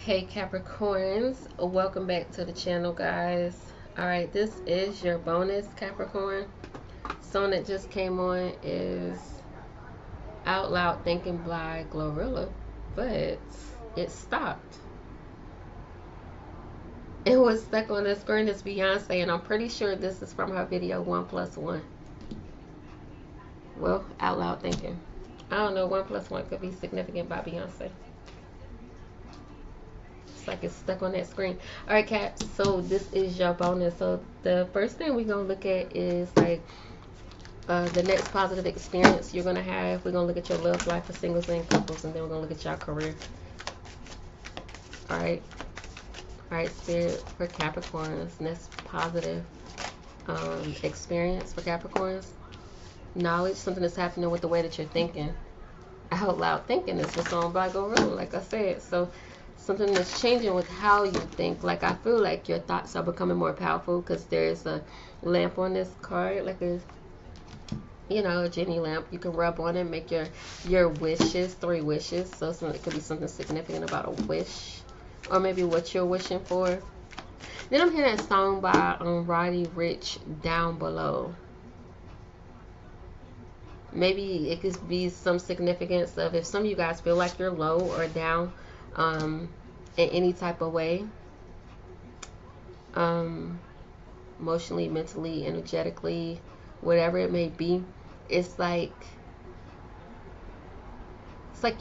Hey Capricorns, welcome back to the channel, guys. Alright, this is your bonus, Capricorn. Song that just came on is Out Loud Thinking by Glorilla, but it stopped. It was stuck on the screen as Beyonce, and I'm pretty sure this is from her video 1+1. Well, Out Loud Thinking. I don't know, 1+1 could be significant by Beyonce. Like it's stuck on that screen. All right, Cat, so this is your bonus. So the first thing we're gonna look at is like the next positive experience you're gonna have. We're gonna look at your love life for singles and couples, and then we're gonna look at your career. All right, Spirit for Capricorns. Next positive experience for Capricorns. Knowledge, something that's happening with the way that you're thinking. Out loud thinking is what's on by Gorilla, like I said. So something that's changing with how you think. Like I feel like your thoughts are becoming more powerful because there's a lamp on this card, like a a genie lamp. You can rub on it, make your wishes, 3 wishes. So it could be something significant about a wish, or maybe what you're wishing for. Then I'm hearing that song by Roddy Ricch, Down Below. Maybe it could be some significance of if some of you guys feel like you're low or down in any type of way, emotionally, mentally, energetically, whatever it may be. It's like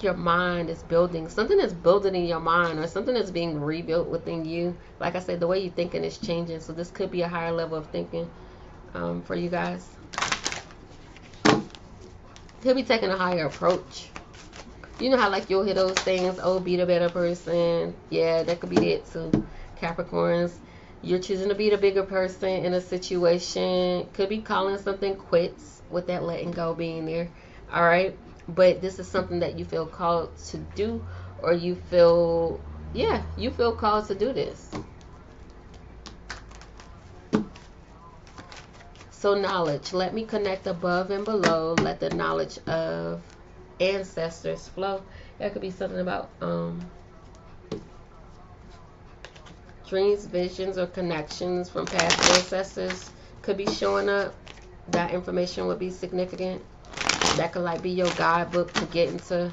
your mind is building, something is building in your mind, or something is being rebuilt within you. Like I said, the way you're thinking is changing, so this could be a higher level of thinking for you guys. He'll be taking a higher approach. You know how like you'll hear those things, oh, be the better person. Yeah, that could be it too. Capricorns, you're choosing to be the bigger person in a situation. Could be calling something quits with that letting go being there. All right, but this is something that you feel called to do, or you feel called to do this. So knowledge, let me connect above and below. Let the knowledge of ancestors flow. That could be something about dreams, visions, or connections from past ancestors could be showing up. That information would be significant. That could like be your guidebook to get into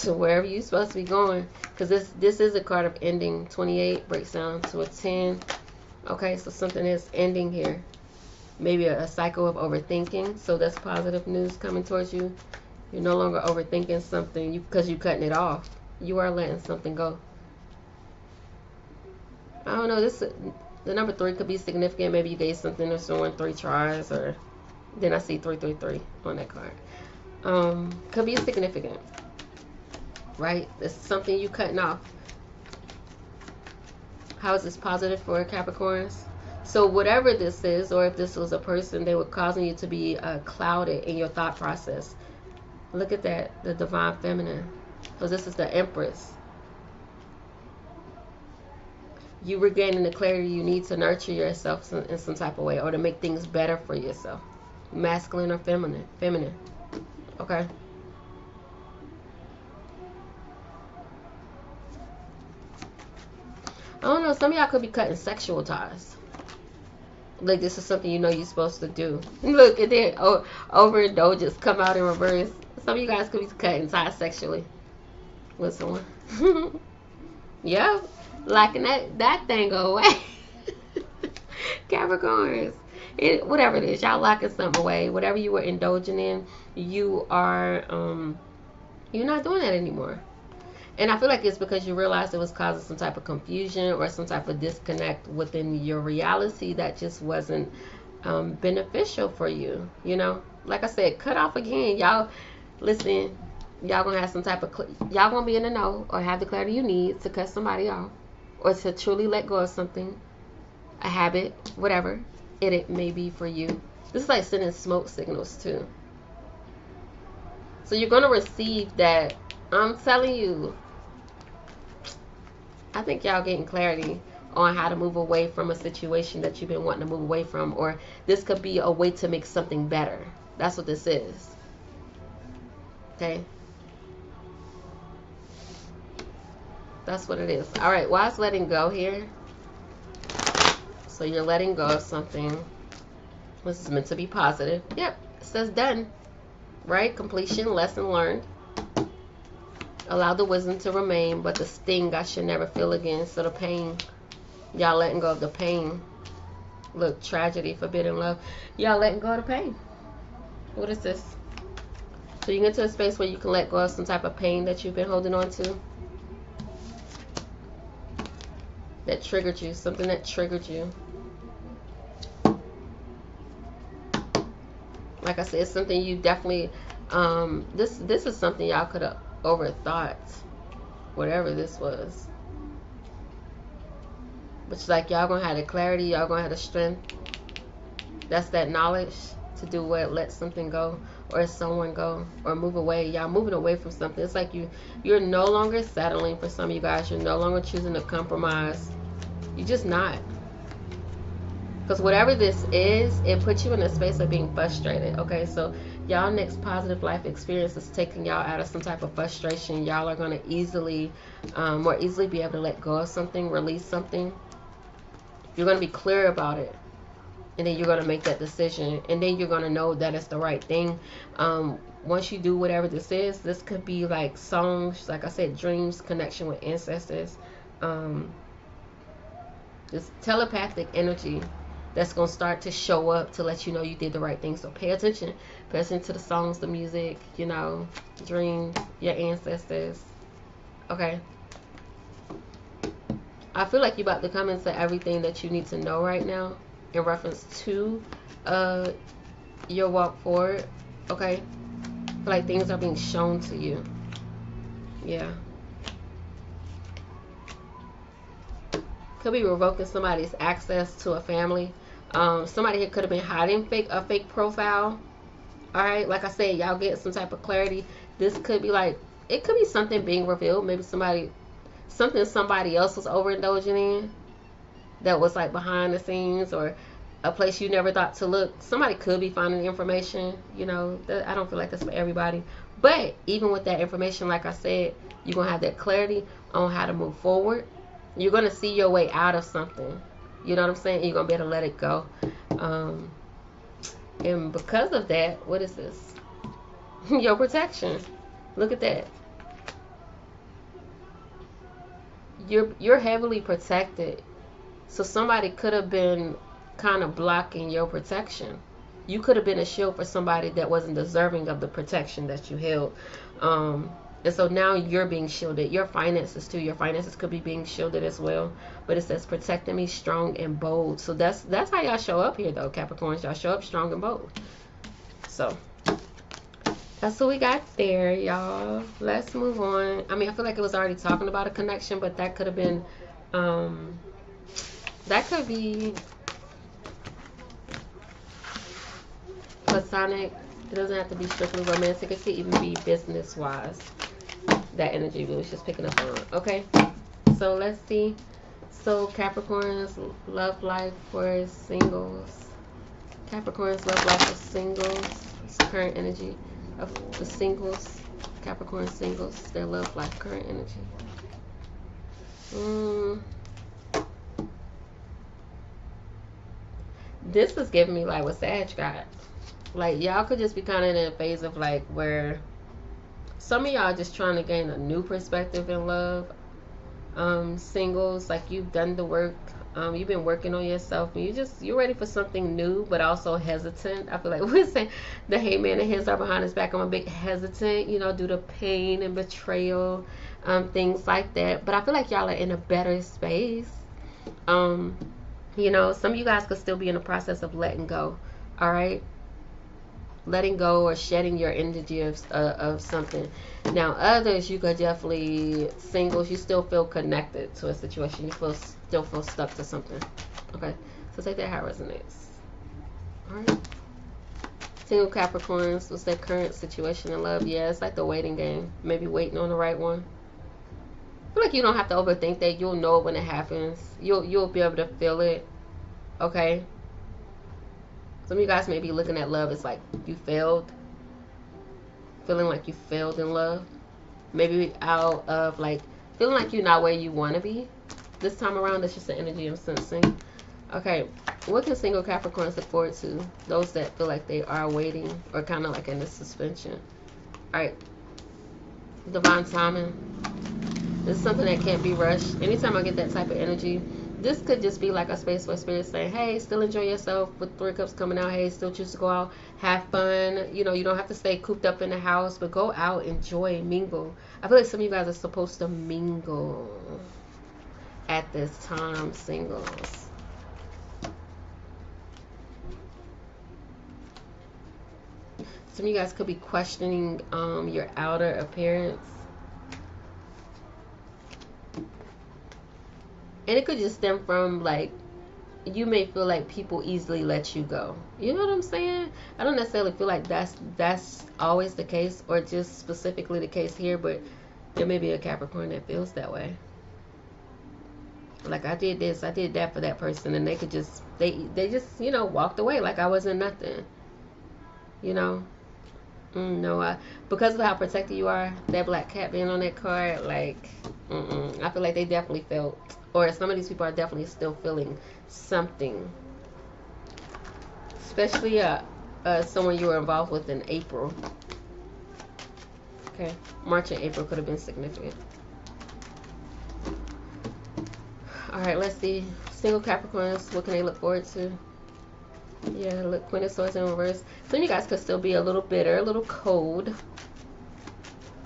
wherever you're supposed to be going, because this is a card of ending. 28 breaks down to a 10. Okay, so something is ending here. Maybe a cycle of overthinking. So that's positive news coming towards you. You're no longer overthinking something because you're cutting it off. You are letting something go. I don't know. The number 3 could be significant. Maybe you gave something to someone 3 tries, or then I see 333 on that card. Could be significant, right? It's something you cutting off. How is this positive for Capricorns? So whatever this is, or if this was a person, they were causing you to be clouded in your thought process. Look at that, the divine feminine. Because this is the Empress. You regaining the clarity you need to nurture yourself in some type of way, or to make things better for yourself. Masculine or feminine? Feminine. Okay. I don't know, some of y'all could be cutting sexual ties. Like this is something you know you're supposed to do. Look at that, overindulgence come out in reverse. Some of you guys could be cutting ties sexually with someone. Yeah, locking that thing away. Capricorns, whatever it is, y'all locking something away. Whatever you were indulging in, you are you're not doing that anymore. And I feel like it's because you realized it was causing some type of confusion or some type of disconnect within your reality that just wasn't beneficial for you. You know, like I said, cut off again. Y'all, listen, y'all gonna have some type of, y'all gonna be in the know or have the clarity you need to cut somebody off, or to truly let go of something, a habit, whatever it may be for you. This is like sending smoke signals too. So you're gonna receive that. I'm telling you, I think y'all getting clarity on how to move away from a situation that you've been wanting to move away from, or this could be a way to make something better. That's what this is. Okay. That's what it is. All right, why is letting go here? So you're letting go of something. This is meant to be positive. Yep, it says done. Right? Completion, lesson learned. Allow the wisdom to remain, but the sting I should never feel again. So the pain, y'all letting go of the pain. Look, tragedy, forbidden love. Y'all letting go of the pain. What is this? So you get to a space where you can let go of some type of pain that you've been holding on to. That triggered you. Something that triggered you. Like I said, it's something you definitely, this is something y'all could have overthought. Whatever this was. But it's like y'all gonna have the clarity, y'all gonna have the strength. That's that knowledge to do what? Let something go, or someone go, or move away. Y'all moving away from something. It's like you're no longer settling. For some of you guys, you're no longer choosing to compromise. You're just not. Because whatever this is, it puts you in a space of being frustrated. Okay, so y'all next positive life experience is taking y'all out of some type of frustration. Y'all are going to easily, more easily be able to let go of something, release something. You're going to be clear about it. And then you're going to make that decision. And then you're going to know that it's the right thing. Once you do whatever this is, this could be like songs, like I said, dreams, connection with ancestors. This telepathic energy that's going to start to show up to let you know you did the right thing. So pay attention. Pay attention to the songs, the music, you know, dreams, your ancestors. Okay. I feel like you're about to come into everything that you need to know right now in reference to your walk forward. Okay. I feel like things are being shown to you. Yeah. Could be revoking somebody's access to a family. Somebody here could have been hiding a fake profile. Alright, like I said, y'all get some type of clarity. This could be like, it could be something being revealed. Maybe somebody else was overindulging in that was like behind the scenes, or a place you never thought to look. Somebody could be finding the information, you know. I don't feel like that's for everybody. But even with that information, like I said, you're going to have that clarity on how to move forward. You're going to see your way out of something. You know what I'm saying? You're going to be able to let it go. And because of that, what is this? Your protection. Look at that. You're heavily protected. So somebody could have been kind of blocking your protection. You could have been a shield for somebody that wasn't deserving of the protection that you held. And so now you're being shielded. Your finances too. Your finances could be being shielded as well. But it says protecting me strong and bold. So that's how y'all show up here though, Capricorns. Y'all show up strong and bold. So that's what we got there, y'all. Let's move on. I mean, I feel like it was already talking about a connection, but that could have been that could be platonic. It doesn't have to be strictly romantic. It could even be business wise. That energy we was just picking up on. Okay, so let's see. So Capricorn's love life for singles. Capricorn's love life for singles. It's current energy of the singles. Capricorn singles. Their love life, current energy. This is giving me like what Sag got. Like y'all could just be kind of in a phase of like where some of y'all just trying to gain a new perspective in love. Singles, like you've done the work. You've been working on yourself, and you're ready for something new, but also hesitant. I feel like we're saying the Hangman and hands are behind his back. I'm a bit hesitant, you know, due to pain and betrayal, things like that. But I feel like y'all are in a better space. You know, some of you guys could still be in the process of letting go. All right. Letting go or shedding your energy of something. Now others, you could definitely, singles, you still feel connected to a situation. You still feel stuck to something. Okay, so take that how it resonates. Alright, single Capricorns, what's their current situation in love? Yeah, it's like the waiting game. Maybe waiting on the right one. I feel like you don't have to overthink that. You'll know it when it happens. You'll be able to feel it. Okay, some of you guys may be looking at love as like you failed. Feeling like you failed in love. Maybe out of like Feeling like you're not where you want to be this time around. That's just the energy I'm sensing. Okay, what can single Capricorns look forward to? Those that feel like they are waiting or kind of like in a suspension. All right, divine timing. This is something that can't be rushed. Anytime I get that type of energy, this could just be like a space where spirit saying, hey, still enjoy yourself with 3 cups coming out. Hey, still choose to go out, have fun. You know, you don't have to stay cooped up in the house, but go out, enjoy, mingle. I feel like some of you guys are supposed to mingle at this time, singles. Some of you guys could be questioning your outer appearance. And it could just stem from, like, you may feel like people easily let you go. You know what I'm saying? I don't necessarily feel like that's always the case or just specifically the case here, but there may be a Capricorn that feels that way. Like, I did this, I did that for that person, and they could just, they just, you know, walked away like I wasn't nothing. You know? No, because of how protected you are, that black cat being on that card, like, I feel like they definitely felt, or some of these people are definitely still feeling something. Especially someone you were involved with in April. Okay, March and April could have been significant. All right, let's see. Single Capricorns, what can they look forward to? Yeah, look, Queen of Swords in reverse. Some of you guys could still be a little bitter, a little cold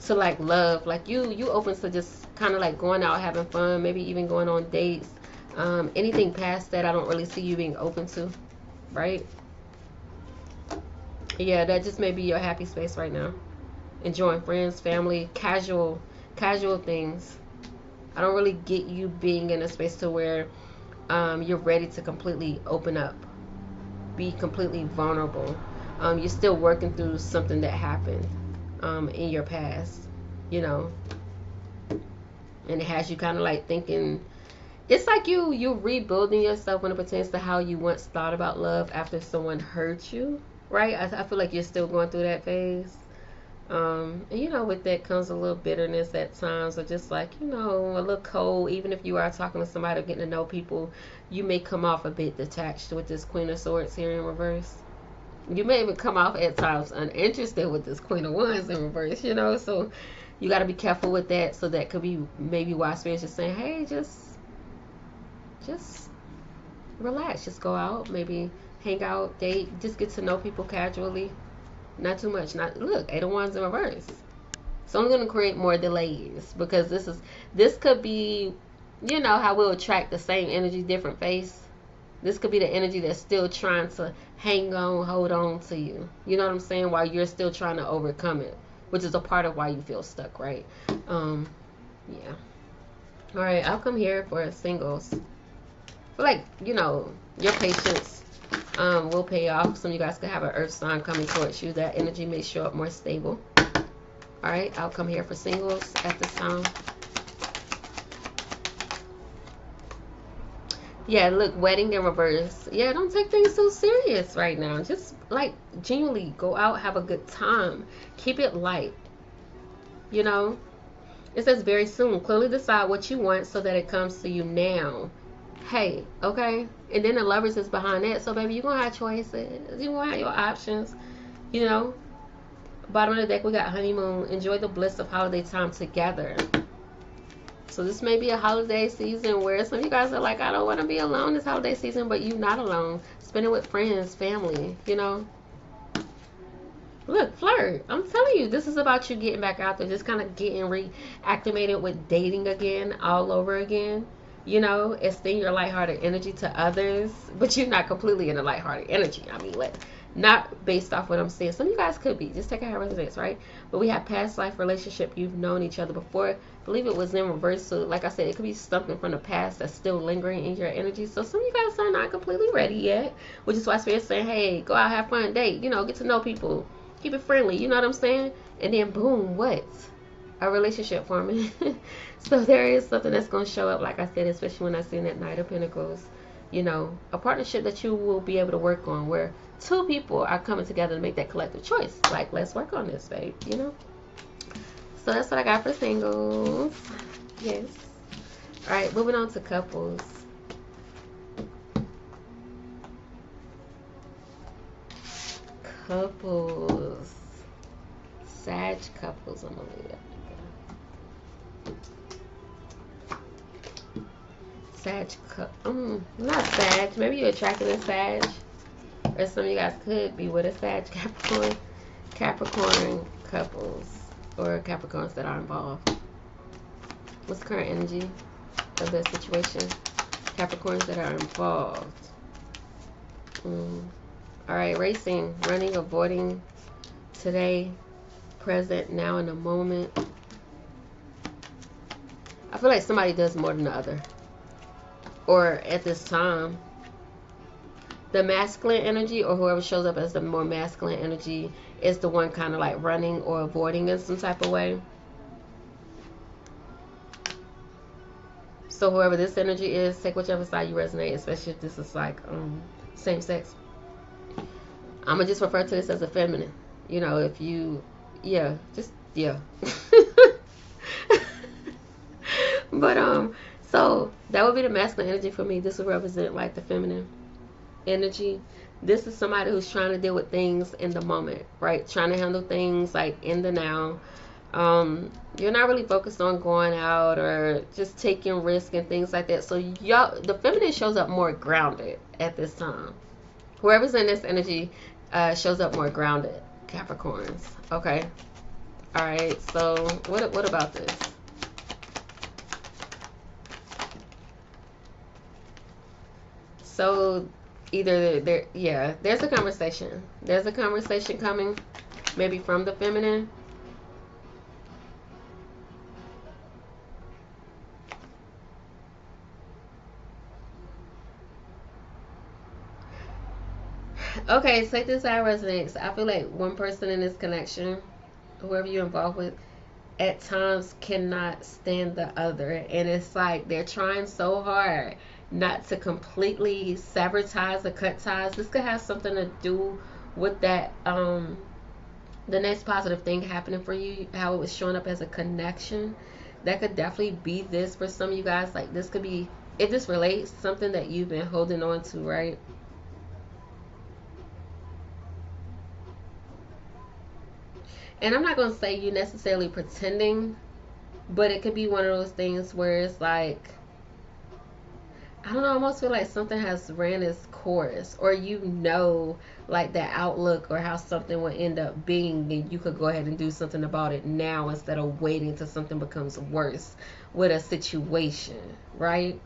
to, like, love. Like, you open to just kind of like going out, having fun, maybe even going on dates. Anything past that, I don't really see you being open to, right? Yeah, that just may be your happy space right now. Enjoying friends, family, casual things. I don't really get you being in a space to where you're ready to completely open up. Be completely vulnerable. You're still working through something that happened in your past, you know, and it has you kind of like thinking. It's like you rebuilding yourself when it pertains to how you once thought about love after someone hurt you, right? I feel like you're still going through that phase. And, you know, with that comes a little bitterness at times, or just like, you know, a little cold. Even if you are talking to somebody or getting to know people, you may come off a bit detached with this Queen of Swords here in reverse. You may even come off at times uninterested with this Queen of Wands in reverse, you know. So you got to be careful with that. So that could be maybe why Spirit's just saying, hey, just relax, just go out, maybe hang out, date, just get to know people casually. Not too much. Not, look, 8 of Wands in reverse. It's only going to create more delays, because this could be, you know, how we'll attract the same energy, different face. This could be the energy that's still trying to hang on, hold on to you. You know what I'm saying? While you're still trying to overcome it, which is a part of why you feel stuck, right? Yeah. All right, I'll come here for singles. I feel like, you know, your patience will pay off. Some of you guys could have an earth sign coming towards you. That energy may show up more stable. All right, I'll come here for singles at this time. Yeah, look, wedding in reverse. Yeah, don't take things so serious right now. Just, like, genuinely go out, have a good time. Keep it light. You know? It says very soon. Clearly decide what you want so that it comes to you now. Hey, okay? And then the Lovers is behind that. So, baby, you're going to have choices. You're going to have your options. You know? Bottom of the deck, we got honeymoon. Enjoy the bliss of holiday time together. So this may be a holiday season where some of you guys are like, I don't want to be alone this holiday season, but you're not alone. Spend it with friends, family, you know. Look, flirt. I'm telling you, this is about you getting back out there, just kind of getting reactivated with dating again, all over again. You know, extend your lighthearted energy to others, but you're not completely in a lighthearted energy. I mean, not based off what I'm saying. Some of you guys could be. Just take it how it resonates, right? But we have past life relationship. You've known each other before. I believe it was in reverse. So, like I said, it could be something from the past that's still lingering in your energy. So, some of you guys are not completely ready yet, which is why Spirit's saying, hey, go out, have fun, date. You know, get to know people. Keep it friendly. You know what I'm saying? And then, boom, what? A relationship forming. So, there is something that's going to show up, like I said, especially when I see that Knight of Pentacles. You know, a partnership that you will be able to work on, where 2 people are coming together to make that collective choice. Like, let's work on this, babe, you know? So that's what I got for singles. Yes. All right, moving on to couples. Couples. Sag couples. I'm gonna leave that. Not Sag. Maybe you're attracted to Sag, or some of you guys could be with a Sag Capricorn. Capricorn couples or Capricorns that are involved. What's the current energy of the situation? Capricorns that are involved. All right, racing, running, avoiding, today, present, now in the moment. I feel like somebody does more than the other. Or at this time, the masculine energy, or whoever shows up as the more masculine energy, is the one kind of like running or avoiding in some type of way. So whoever this energy is, take whichever side you resonate, especially if this is like same sex. I'm gonna just refer to this as a feminine. You know, if you, yeah, just, yeah. But so that would be the masculine energy for me. This would represent like the feminine energy. This is somebody who's trying to deal with things in the moment, right? Trying to handle things like in the now. You're not really focused on going out or just taking risk and things like that. So y'all, the feminine shows up more grounded at this time. Whoever's in this energy shows up more grounded. Capricorns. Okay. All right. So what about this? So either there's a conversation. There's a conversation coming, maybe from the feminine. Okay, take this how it resonates. I feel like one person in this connection, whoever you're involved with, at times cannot stand the other. And it's like they're trying so hard not to completely sever ties or cut ties. This could have something to do with that, the next positive thing happening for you, how it was showing up as a connection. That could definitely be this for some of you guys. Like this could be, if this relates, something that you've been holding on to, right? And I'm not going to say you necessarily pretending, but it could be one of those things where it's like, I don't know, I almost feel like something has ran its course, or you know, like the outlook or how something will end up being, and you could go ahead and do something about it now instead of waiting till something becomes worse with a situation, right?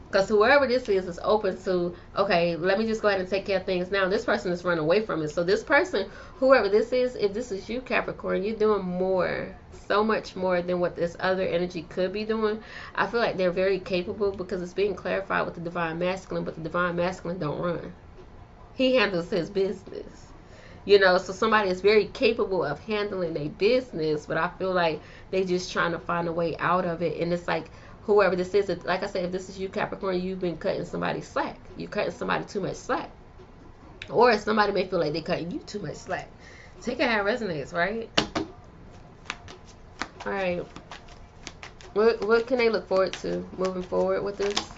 Because whoever this is open to, okay, let me just go ahead and take care of things now. This person is running away from it. So this person, whoever this is, if this is you, Capricorn, you're doing more, so much more than what this other energy could be doing. I feel like they're very capable because it's being clarified with the divine masculine, but the divine masculine don't run. He handles his business. You know, so somebody is very capable of handling their business, but I feel like they just trying to find a way out of it. And it's like, whoever this is, like I said, if this is you, Capricorn, you've been cutting somebody slack. You're cutting somebody too much slack. Or somebody may feel like they're cutting you too much slack. Take it how it resonates, right? All right. What can they look forward to moving forward with this?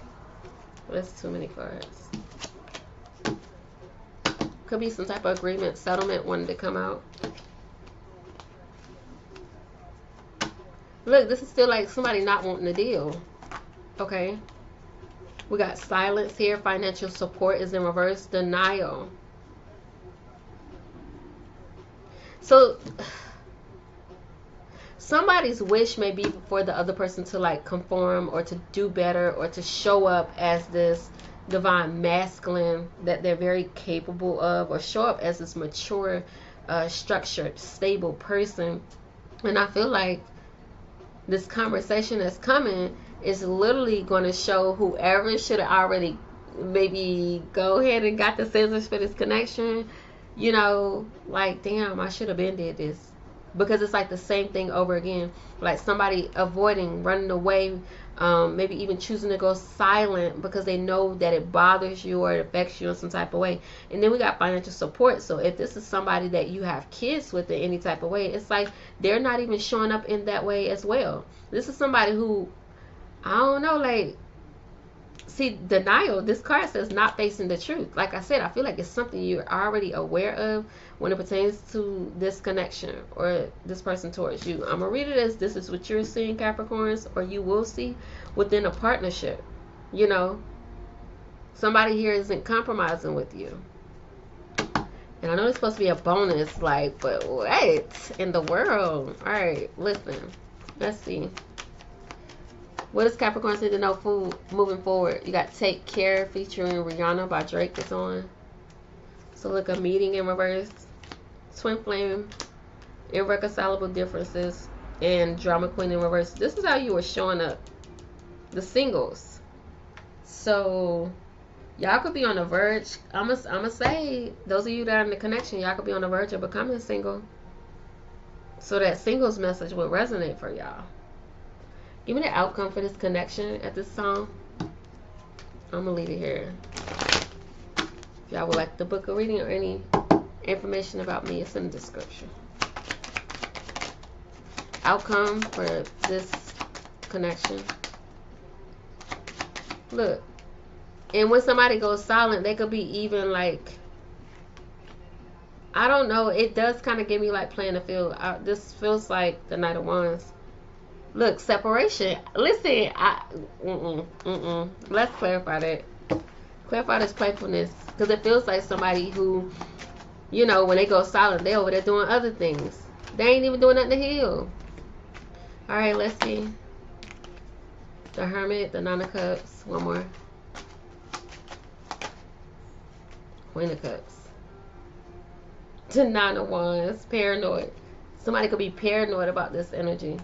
That's too many cards. Could be some type of agreement, settlement wanting to come out. Look, this is still like somebody not wanting a deal. Okay. We got silence here. Financial support is in reverse. Denial. So somebody's wish may be for the other person to like conform or to do better or to show up as this divine masculine that they're very capable of, or show up as this mature, structured, stable person. And I feel like this conversation that's coming is literally going to show whoever should have already maybe go ahead and got the scissors for this connection, you know, like, damn, I should have been did this. Because it's like the same thing over again. Like somebody avoiding, running away, maybe even choosing to go silent because they know that it bothers you or it affects you in some type of way. And then we got financial support. So if this is somebody that you have kids with in any type of way, it's like they're not even showing up in that way as well. This is somebody who I don't know, like, see, denial, this card says not facing the truth. Like I said, I feel like it's something you're already aware of when it pertains to this connection or this person towards you. I'm gonna read it as this is what you're seeing, Capricorns, or you will see within a partnership. You know, somebody here isn't compromising with you. And I know it's supposed to be a bonus, like, but what in the world? All right, listen, let's see. What does Capricorns need to know moving forward? You got Take Care featuring Rihanna by Drake is on. So look, a meeting in reverse. Twin flame, irreconcilable differences, and drama queen in reverse. This is how you were showing up. The singles. So y'all could be on the verge. I'ma say, those of you that are in the connection, y'all could be on the verge of becoming single. So that singles message will resonate for y'all. Give me the outcome for this connection at this time. I'm gonna leave it here. If y'all would like the book of reading or any information about me, it's in the description. Outcome for this connection. Look. And when somebody goes silent, they could be even like, I don't know. It does kind of give me like playing the field. This feels like the Knight of Wands. Look, separation. Listen, let's clarify that. Clarify this playfulness. Because it feels like somebody who, you know, when they go silent, they over there doing other things. They ain't even doing nothing to heal. Alright, let's see. The Hermit, the Nine of Cups. One more. Queen of Cups. The Nine of Wands. Paranoid. Somebody could be paranoid about this energy.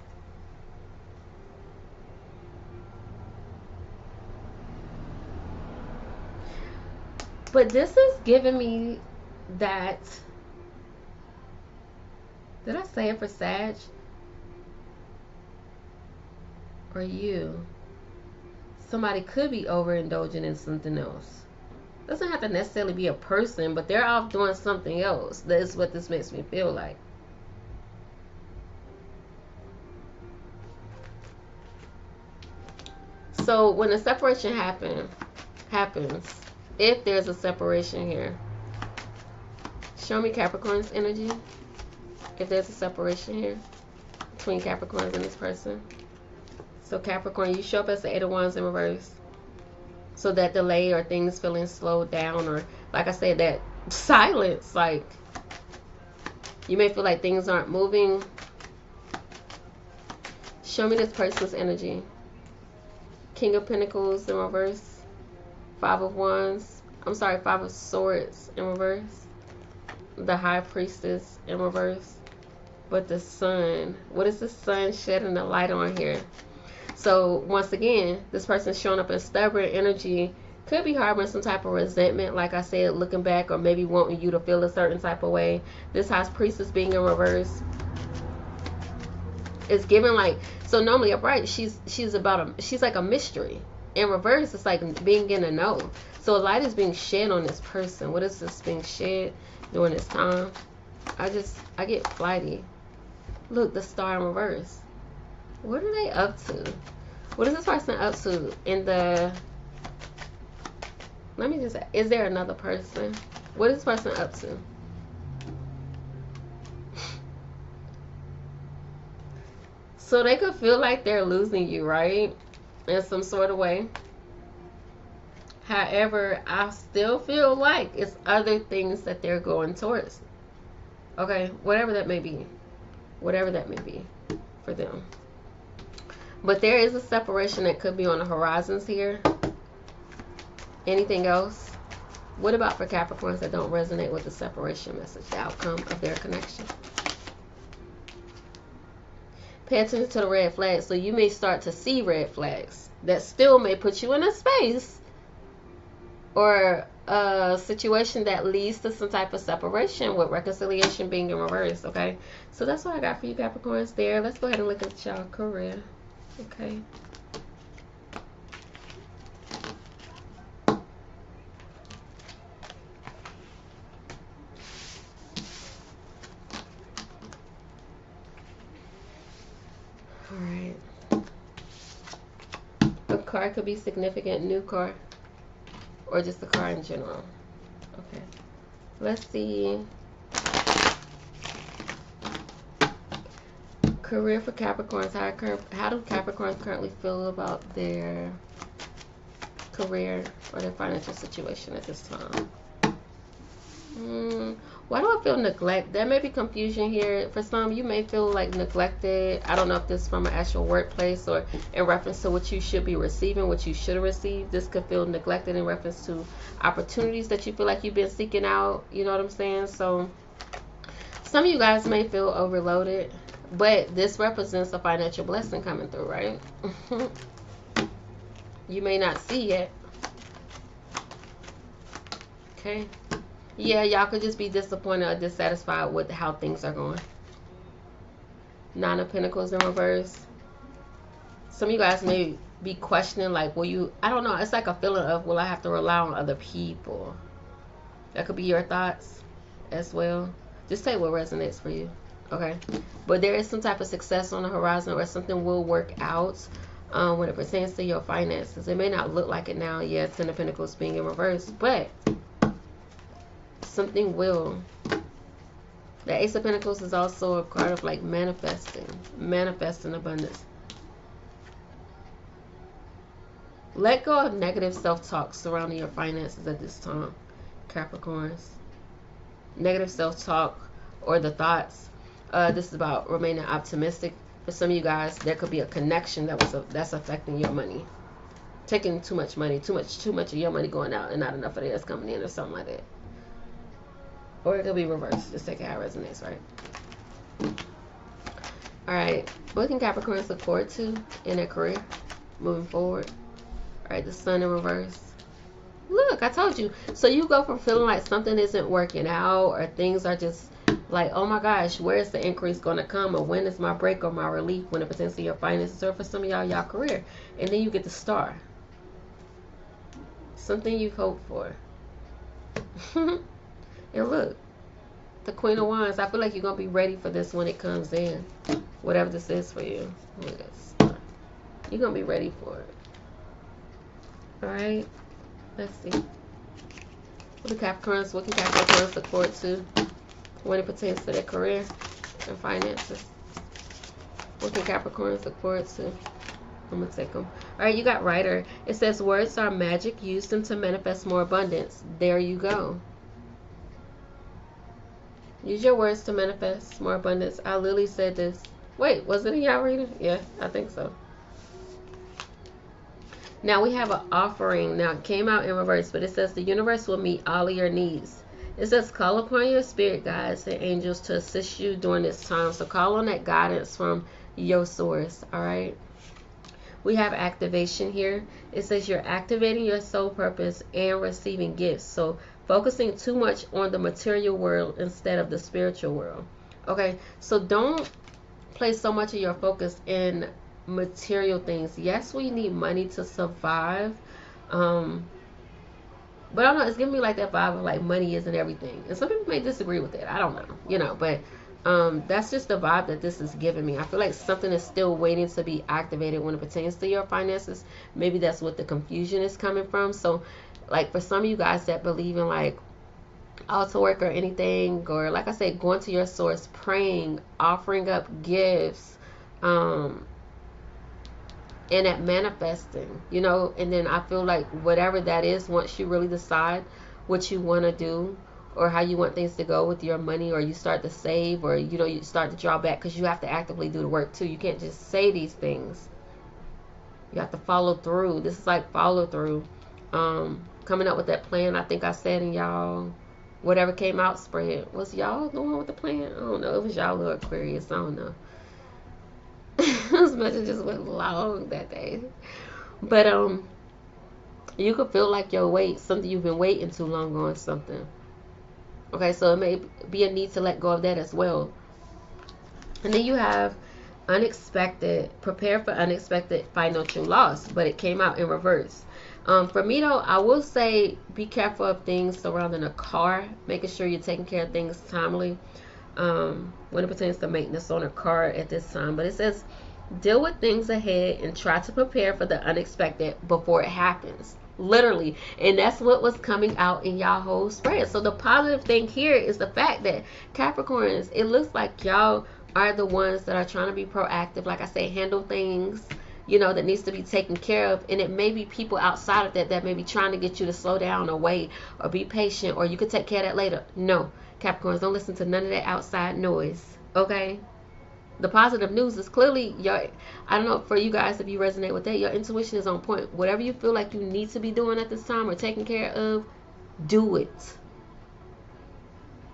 But this is giving me that. Did I say it for Sag? Or you? Somebody could be overindulging in something else. Doesn't have to necessarily be a person, but they're off doing something else. That's what this makes me feel like. So when a separation happens, if there's a separation here, show me Capricorn's energy. If there's a separation here between Capricorns and this person. So Capricorn, you show up as the Eight of Wands in reverse. So that delay or things feeling slowed down, or like I said, that silence, like you may feel like things aren't moving. Show me this person's energy. King of Pentacles in reverse. Five of Wands. I'm sorry, Five of Swords in reverse. The High Priestess in reverse. But the Sun. What is the Sun shedding the light on here? So once again, this person's showing up in stubborn energy. Could be harboring some type of resentment, like I said, looking back, or maybe wanting you to feel a certain type of way. This High Priestess being in reverse. It's giving like, so normally upright, she's like a mystery. In reverse, it's like being in a know. So a light is being shed on this person. What is this being shed during this time? I get flighty. Look, the Star in reverse. What are they up to? What is this person up to in the... Let me just... Is there another person? What is this person up to? So they could feel like they're losing you, right? In some sort of way. However, I still feel like it's other things that they're going towards. Okay? Whatever that may be. Whatever that may be for them. But there is a separation that could be on the horizons here. Anything else? What about for Capricorns that don't resonate with the separation message, the outcome of their connection? Pay attention to the red flags. So you may start to see red flags that still may put you in a space or a situation that leads to some type of separation, with reconciliation being in reverse. Okay, so that's what I got for you, Capricorns there. Let's go ahead and look at y'all career. Okay. All right. A car could be significant, new car, or just a car in general. Okay. Let's see. Career for Capricorns. How do Capricorns currently feel about their career or their financial situation at this time? Why do I feel neglect? There may be confusion here. For some, you may feel like neglected. I don't know if this is from an actual workplace or in reference to what you should be receiving, what you should have received. This could feel neglected in reference to opportunities that you feel like you've been seeking out. You know what I'm saying? So some of you guys may feel overloaded, but this represents a financial blessing coming through, right? You may not see it. Okay. Yeah, y'all could just be disappointed or dissatisfied with how things are going. Nine of Pentacles in reverse. Some of you guys may be questioning, like, will you, I don't know, it's like a feeling of, will I have to rely on other people? That could be your thoughts as well. Just take what resonates for you, okay? But there is some type of success on the horizon, or something will work out when it pertains to your finances. It may not look like it now, yeah, Ten of Pentacles being in reverse, but something will. The Ace of Pentacles is also a card of like manifesting abundance. Let go of negative self-talk surrounding your finances at this time, Capricorns. Negative self-talk or the thoughts. This is about remaining optimistic. For some of you guys, there could be a connection that's affecting your money. Taking too much money, too much of your money going out and not enough of theirs coming in, or something like that. Or it could be reversed. Just take it how it resonates, right? Alright. What can Capricorns look forward to in their career moving forward? Alright, the Sun in reverse. Look, I told you. So you go from feeling like something isn't working out, or things are just like, oh my gosh, where is the increase going to come? Or when is my break or my relief when it pertains to your finances, or for some of y'all career? And then you get the Star. Something you've hoped for. And look, the Queen of Wands. I feel like you're going to be ready for this when it comes in. Whatever this is for you. Look at this. You're going to be ready for it. Alright. Let's see. What can Capricorns look forward to when it pertains to their career and finances? What can Capricorns look forward to? I'm going to take them. Alright, you got Rider. It says, words are magic. Use them to manifest more abundance. There you go. Use your words to manifest more abundance. I literally said this. Wait, was it in y'all reading? Yeah, I think so. Now we have an offering. Now it came out in reverse, but it says the universe will meet all of your needs. It says call upon your spirit guides and angels to assist you during this time. So call on that guidance from your source. All right. We have activation here. It says you're activating your soul purpose and receiving gifts. So focusing too much on the material world instead of the spiritual world. Okay, so don't place so much of your focus in material things. Yes, we need money to survive. But I don't know, it's giving me like that vibe of like money isn't everything. And some people may disagree with it. I don't know, you know, but that's just the vibe that this is giving me. I feel like something is still waiting to be activated when it pertains to your finances. Maybe that's what the confusion is coming from. So like for some of you guys that believe in like altar work or anything, or like I said, going to your source, praying, offering up gifts, and that manifesting, you know, and then I feel like whatever that is, once you really decide what you want to do or how you want things to go with your money, or you start to save, or you know, you start to draw back, because you have to actively do the work too. You can't just say these things. You have to follow through. This is like follow through. Coming up with that plan. I think I said in y'all whatever came out spread. Was y'all the one with the plan? I don't know. It was y'all little Aquarius. I don't know. As much as just went long that day. But you could feel like your weight, something you've been waiting too long on something. Okay, so it may be a need to let go of that as well. And then you have unexpected, prepare for unexpected financial loss, but it came out in reverse. For me though, I will say be careful of things surrounding a car, making sure you're taking care of things timely when it pertains to maintenance on a car at this time. But it says Deal with things ahead and try to prepare for the unexpected before it happens. Literally. And that's what was coming out in y'all whole spread. So the positive thing here is the fact that Capricorns, it looks like y'all are the ones that are trying to be proactive. Like I say, handle things, that needs to be taken care of. And it may be people outside of that may be trying to get you to slow down or wait or be patient, or you could take care of that later. No, Capricorns, don't listen to none of that outside noise. Okay? The positive news is clearly I don't know, for you guys, if you resonate with that, your intuition is on point. Whatever you feel like you need to be doing at this time or taking care of, do it.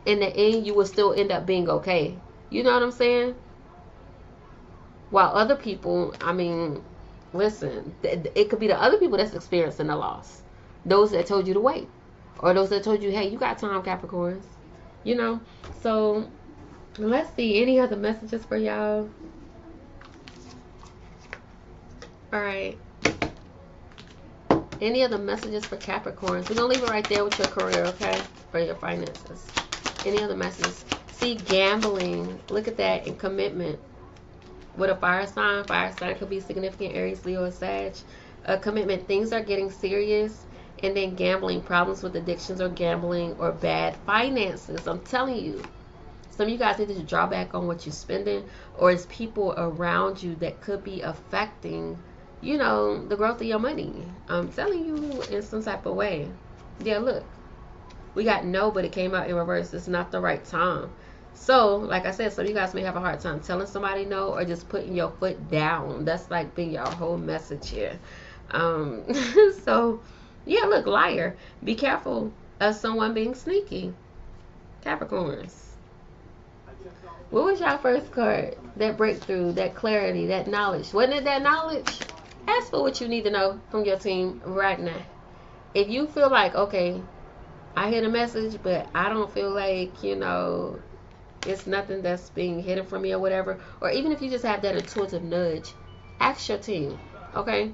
In the end, you will still end up being okay. You know what I'm saying? While other people, I mean, listen, it could be the other people that's experiencing the loss. Those that told you to wait. Or those that told you, hey, you got time, Capricorns. So let's see, any other messages for y'all? All right. Any other messages for Capricorns? We're going to leave it right there with your career, okay? For your finances. Any other messages? See, gambling. Look at that. And commitment. With a fire sign. Fire sign could be significant Aries, Leo, or Sag. Commitment. Things are getting serious. And then gambling. Problems with addictions or gambling or bad finances. I'm telling you. Some of you guys need to draw back on what you're spending, or it's people around you that could be affecting, the growth of your money. I'm telling you, in some type of way. Yeah, look. We got no, but it came out in reverse. It's not the right time. So, like I said, some of you guys may have a hard time telling somebody no, or just putting your foot down. That's like being your whole message here. So, yeah, look, liar. Be careful of someone being sneaky. Capricorns. What was y'all first card? That breakthrough, that clarity, that knowledge. Wasn't it that knowledge? Ask for what you need to know from your team right now. If you feel like, okay, I hear the message, but I don't feel like, it's nothing that's being hidden from me or whatever. Or even if you just have that intuitive nudge, ask your team, okay?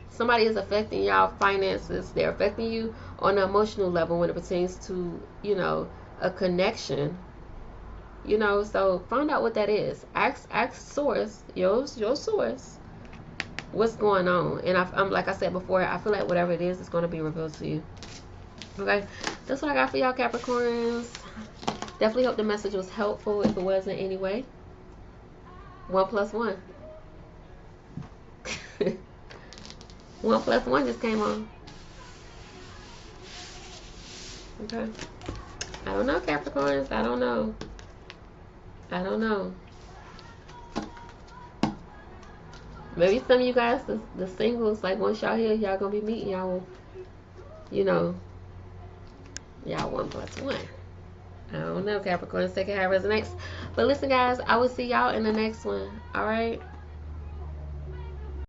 Somebody is affecting y'all finances. They're affecting you on an emotional level when it pertains to, a connection. So find out what that is. Ask source, your source, what's going on. And I'm like I said before, I feel like whatever it is, it's going to be revealed to you. Okay, that's what I got for y'all, Capricorns. Definitely hope the message was helpful. If it wasn't, anyway, 1 + 1. 1 + 1 just came on. Okay, I don't know, Capricorns. I don't know. Maybe some of you guys, the singles, like once y'all here, y'all gonna be meeting, y'all will, y'all 1 + 1. I don't know, Capricorns. Take it how it resonates. But listen, guys, I will see y'all in the next one. All right.